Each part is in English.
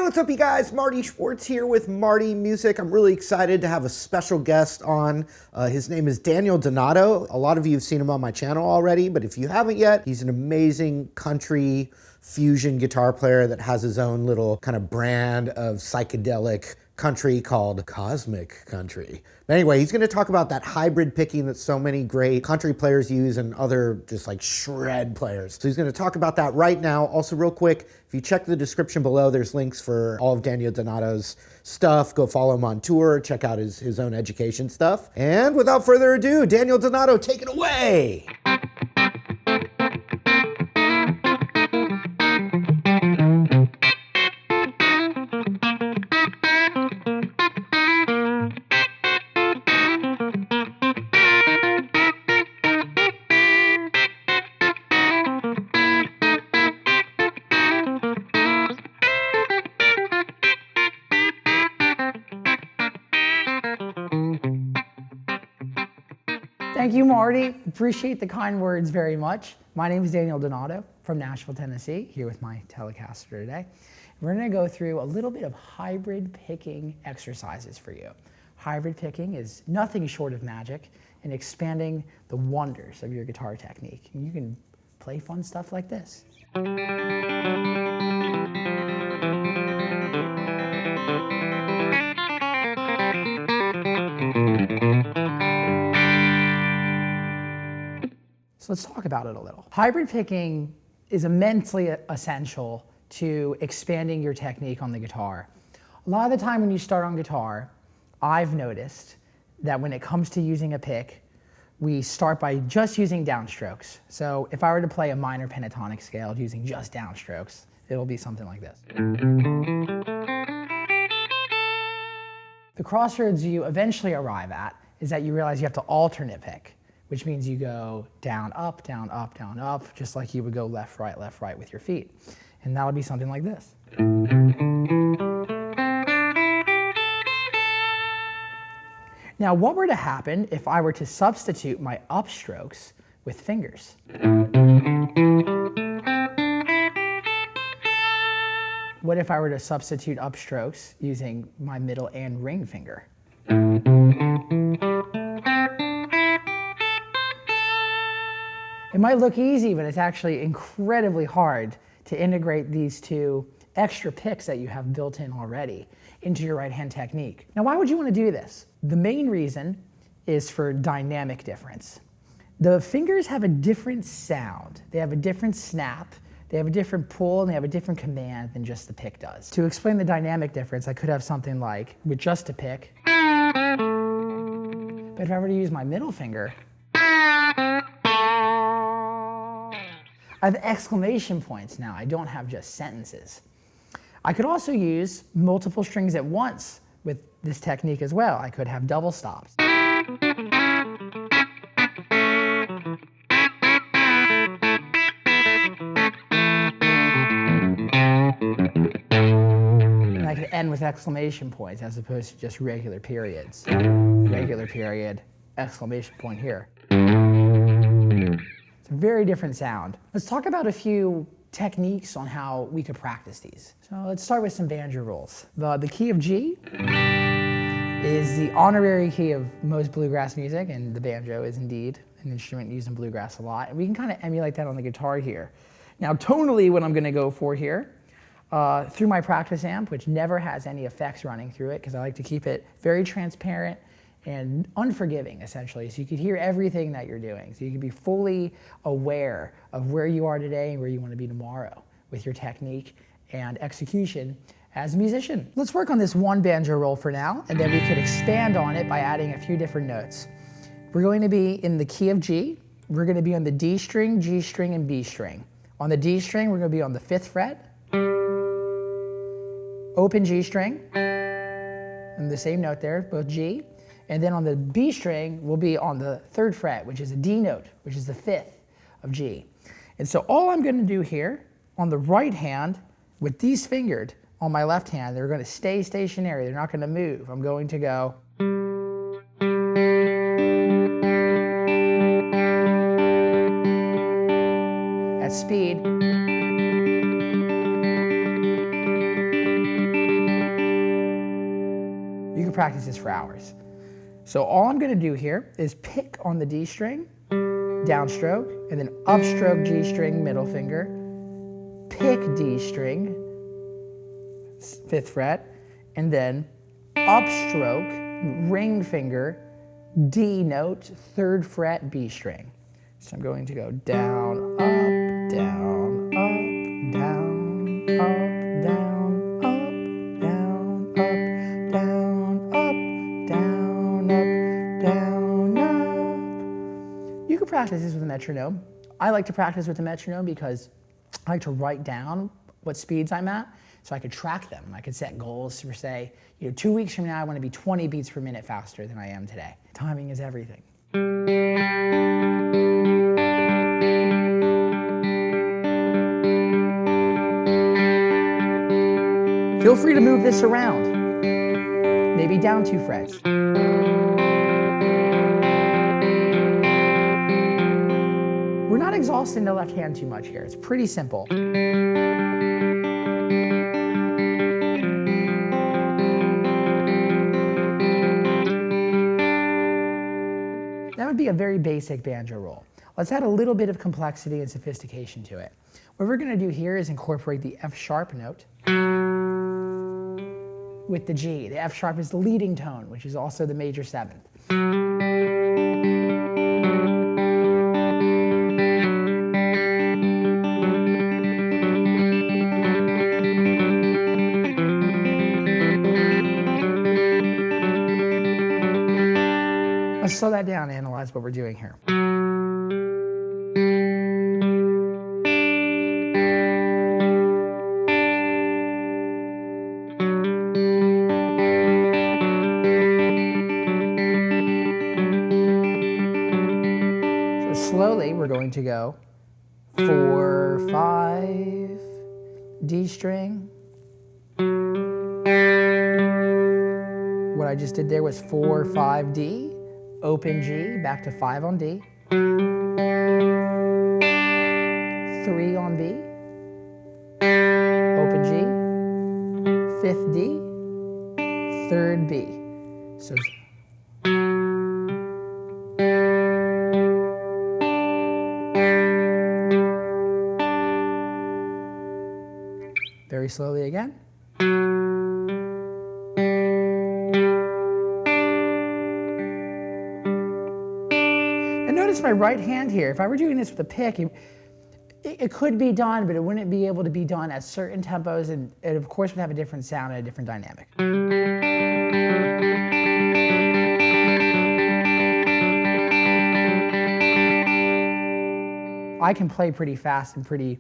what's up you guys? Marty Schwartz here with Marty Music. I'm really excited to have a special guest on. His name is Daniel Donato. A lot of you have seen him on my channel already, but if you haven't yet, he's an amazing country fusion guitar player that has his own little kind of brand of psychedelic country called Cosmic Country. But anyway, he's going to talk about that hybrid picking that so many great country players use and other just like shred players. So he's going to talk about that right now. Also real quick, if you check the description below, there's links for all of Daniel Donato's stuff. Go follow him on tour, check out his own education stuff. And without further ado, Daniel Donato, take it away. Thank you, Marty. Appreciate the kind words very much. My name is Daniel Donato from Nashville, Tennessee, here with my Telecaster today. We're going to go through a little bit of hybrid picking exercises for you. Hybrid picking is nothing short of magic in expanding the wonders of your guitar technique. And you can play fun stuff like this. So let's talk about it a little. Hybrid picking is immensely essential to expanding your technique on the guitar. A lot of the time when you start on guitar, I've noticed that when it comes to using a pick, we start by just using downstrokes. So if I were to play a minor pentatonic scale using just downstrokes, it'll be something like this. The crossroads you eventually arrive at is that you realize you have to alternate pick, which means you go down, up, down, up, down, up, just like you would go left, right with your feet. And that'll be something like this. Now, what were to happen if I were to substitute my upstrokes with fingers? What if I were to substitute upstrokes using my middle and ring finger? It might look easy, but it's actually incredibly hard to integrate these two extra picks that you have built in already into your right hand technique. Now, why would you want to do this? The main reason is for dynamic difference. The fingers have a different sound. They have a different snap. They have a different pull, and they have a different command than just the pick does. To explain the dynamic difference, I could have something like, with just a pick, but if I were to use my middle finger, I have exclamation points now. I don't have just sentences. I could also use multiple strings at once with this technique as well. I could have double stops. And I could end with exclamation points as opposed to just regular periods. Regular period, exclamation point here. Very different sound. Let's talk about a few techniques on how we could practice these. So let's start with some banjo rules. The key of G is the honorary key of most bluegrass music, and the banjo is indeed an instrument used in bluegrass a lot. And we can kind of emulate that on the guitar here. Now tonally, what I'm going to go for here, through my practice amp, which never has any effects running through it because I like to keep it very transparent and unforgiving, essentially, so you could hear everything that you're doing. So you can be fully aware of where you are today and where you want to be tomorrow with your technique and execution as a musician. Let's work on this one banjo roll for now, and then we could expand on it by adding a few different notes. We're going to be in the key of G. We're going to be on the D string, G string, and B string. On the D string, we're going to be on the 5th fret, open G string, and the same note there, both G. And then on the B string, we'll be on the 3rd fret, which is a D note, which is the 5th of G. And so all I'm going to do here on the right hand, with these fingered on my left hand, they're going to stay stationary. They're not going to move. I'm going to go. At speed. practice this for hours. So all I'm going to do here is pick on the D string, downstroke, and then upstroke G string, middle finger, pick D string, 5th fret, and then upstroke, ring finger, D note, 3rd fret, B string. So I'm going to go down, up, down, up, down, up, down, up, down, up, down, up, down, up, down, up. You can practice this with a metronome. I like to practice with a metronome because I like to write down what speeds I'm at so I could track them. I could set goals for, say, 2 weeks from now I want to be 20 beats per minute faster than I am today. Timing is everything. Feel free to move this around, maybe down 2 frets. We're not exhausting the left hand too much here. It's pretty simple. That would be a very basic banjo roll. Let's add a little bit of complexity and sophistication to it. What we're going to do here is incorporate the F sharp note with the G. The F sharp is the leading tone, which is also the major 7th. Let's slow that down and analyze what we're doing here. Slowly, we're going to go 4, 5, D string. What I just did there was 4, 5, D, open G, back to 5 on D, 3 on B, open G, 5th D, 3rd B. So very slowly again. And notice my right hand here. If I were doing this with a pick, it could be done, but it wouldn't be able to be done at certain tempos, and it of course would have a different sound and a different dynamic. I can play pretty fast and pretty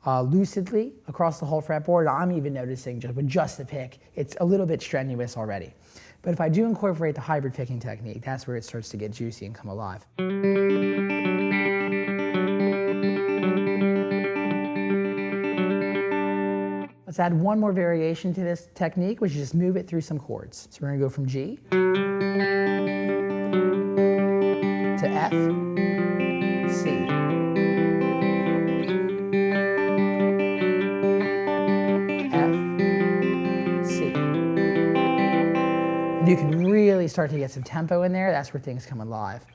lucidly across the whole fretboard. I'm even noticing with just the pick, it's a little bit strenuous already. But if I do incorporate the hybrid picking technique, that's where it starts to get juicy and come alive. Let's add one more variation to this technique, which is just move it through some chords. So we're going to go from G to F, C. You can really start to get some tempo in there. That's where things come alive.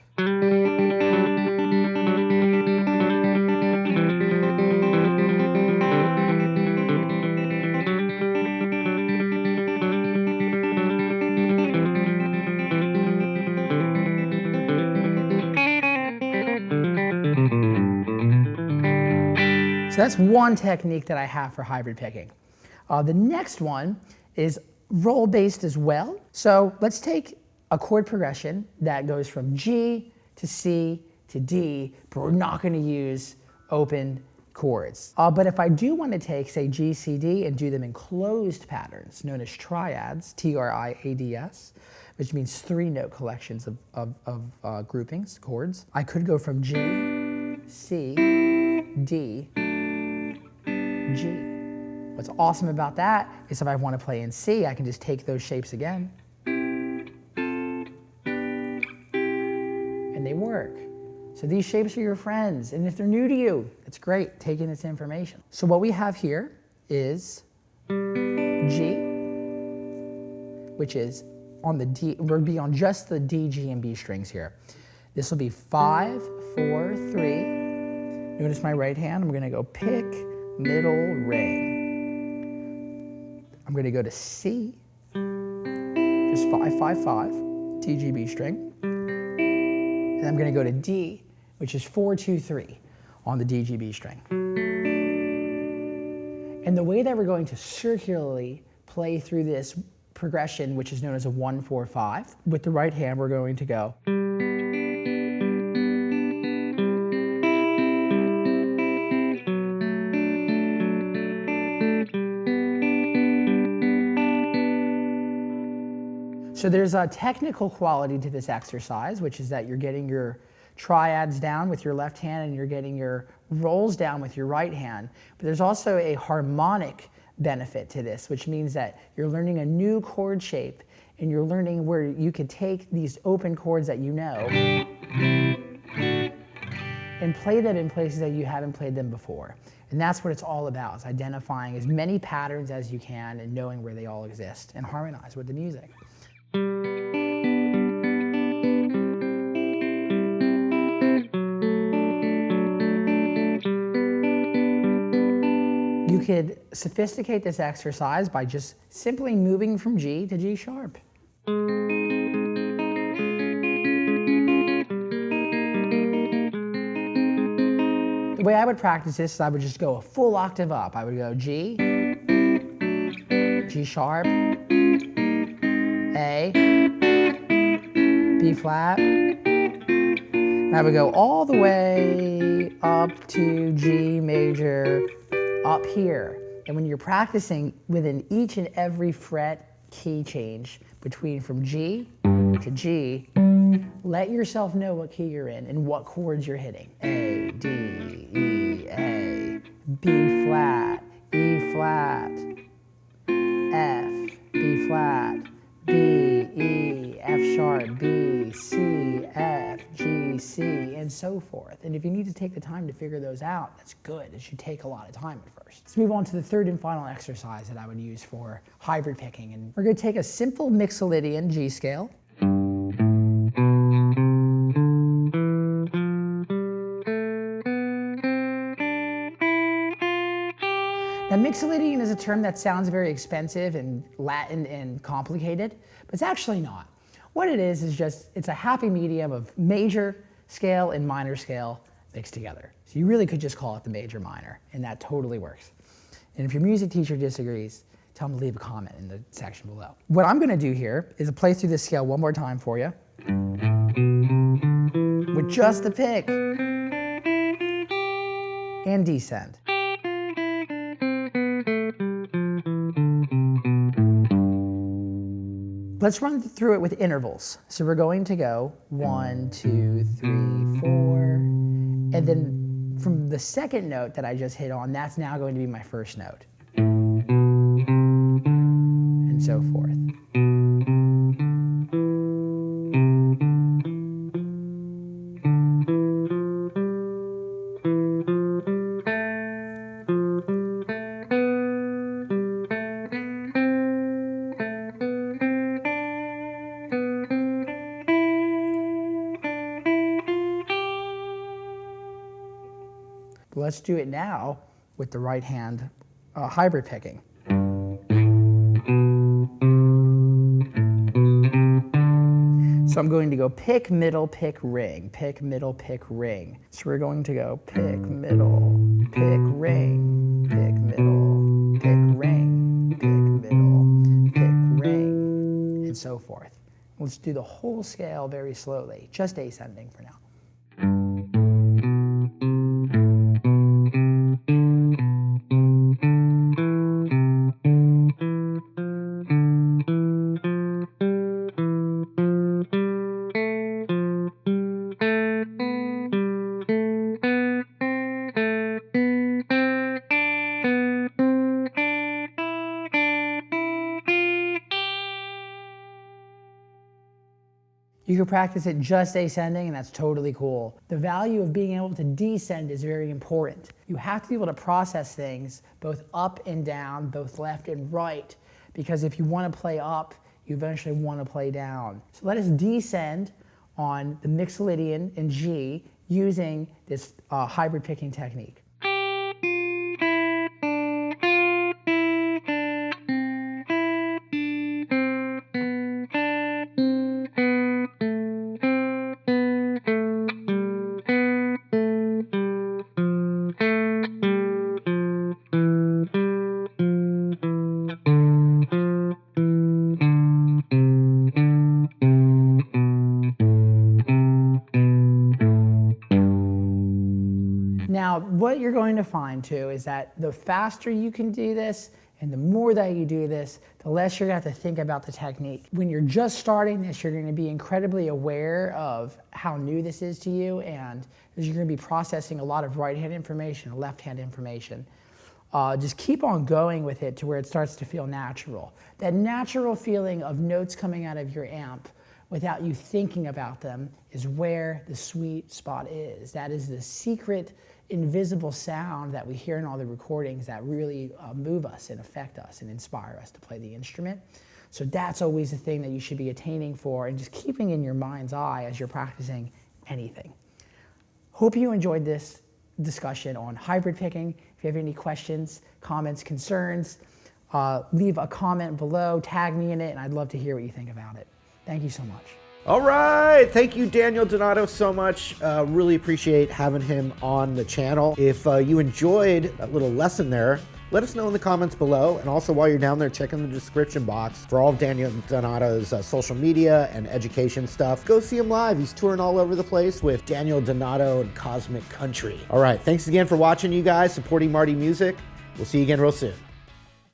So that's one technique that I have for hybrid picking. The next one is roll-based as well. So let's take a chord progression that goes from G to C to D, but we're not going to use open chords. But if I do want to take, say, G, C, D and do them in closed patterns, known as triads, T-R-I-A-D-S, which means 3-note collections of groupings, chords, I could go from G, C, D, G. What's awesome about that is if I want to play in C, I can just take those shapes again. And they work. So these shapes are your friends. And if they're new to you, it's great taking this information. So what we have here is G, which is on the D, we'll be on just the D, G, and B strings here. This will be 5, 4, 3. Notice my right hand, I'm gonna go pick, middle, ring. I'm gonna go to C, just 5, 5, 5, D, G, B string. And I'm gonna go to D, which is 4, 2, 3 on the D, G, B string. And the way that we're going to circularly play through this progression, which is known as a 1, 4, 5, with the right hand we're going to go. So there's a technical quality to this exercise, which is that you're getting your triads down with your left hand and you're getting your rolls down with your right hand. But there's also a harmonic benefit to this, which means that you're learning a new chord shape and you're learning where you can take these open chords that you know and play them in places that you haven't played them before. And that's what it's all about, is identifying as many patterns as you can and knowing where they all exist and harmonize with the music. You could sophisticate this exercise by just simply moving from G to G sharp. The way I would practice this is I would just go a full octave up. I would go G, G sharp, A, B flat, and I would go all the way up to G major, up here. And when you're practicing within each and every fret key change between from G to G, let yourself know what key you're in and what chords you're hitting. A, D, E, A, B flat, E flat, F, B flat, B, E, F sharp, B, C, F, G, C, and so forth. And if you need to take the time to figure those out, that's good. It should take a lot of time at first. Let's move on to the third and final exercise that I would use for hybrid picking. And we're going to take a simple Mixolydian G scale. Now, Mixolydian is a term that sounds very expensive and Latin and complicated, but it's actually not. What it is just, it's a happy medium of major scale and minor scale mixed together. So you really could just call it the major minor, and that totally works. And if your music teacher disagrees, tell them to leave a comment in the section below. What I'm gonna do here is play through this scale one more time for you with just the pick and descend. Let's run through it with intervals. So we're going to go 1, 2, 3, 4, and then from the second note that I just hit on, that's now going to be my first note, and so forth. Let's do it now with the right hand hybrid picking. So I'm going to go pick, middle, pick, ring, pick, middle, pick, ring. So we're going to go pick, middle, pick, ring, pick, middle, pick, ring, pick, middle, pick, ring, and so forth. Let's do the whole scale very slowly, just ascending for now. You can practice it just ascending, and that's totally cool. The value of being able to descend is very important. You have to be able to process things both up and down, both left and right, because if you want to play up, you eventually want to play down. So let us descend on the Mixolydian in G using this hybrid picking technique. Now, what you're going to find too is that the faster you can do this and the more that you do this, the less you're going to have to think about the technique. When you're just starting this, you're going to be incredibly aware of how new this is to you, and you're going to be processing a lot of right-hand information, left-hand information. Just keep on going with it to where it starts to feel natural. That natural feeling of notes coming out of your amp without you thinking about them is where the sweet spot is. That is the secret, invisible sound that we hear in all the recordings that really move us and affect us and inspire us to play the instrument. So that's always the thing that you should be attaining for and just keeping in your mind's eye as you're practicing anything. Hope you enjoyed this discussion on hybrid picking. If you have any questions, comments, concerns, leave a comment below, tag me in it, and I'd love to hear what you think about it. Thank you so much. All right, thank you, Daniel Donato, so much. Really appreciate having him on the channel. If you enjoyed that little lesson there, let us know in the comments below. And also while you're down there, check in the description box for all of Daniel Donato's social media and education stuff. Go see him live. He's touring all over the place with Daniel Donato and Cosmic Country. All right, thanks again for watching, you guys, supporting Marty Music. We'll see you again real soon.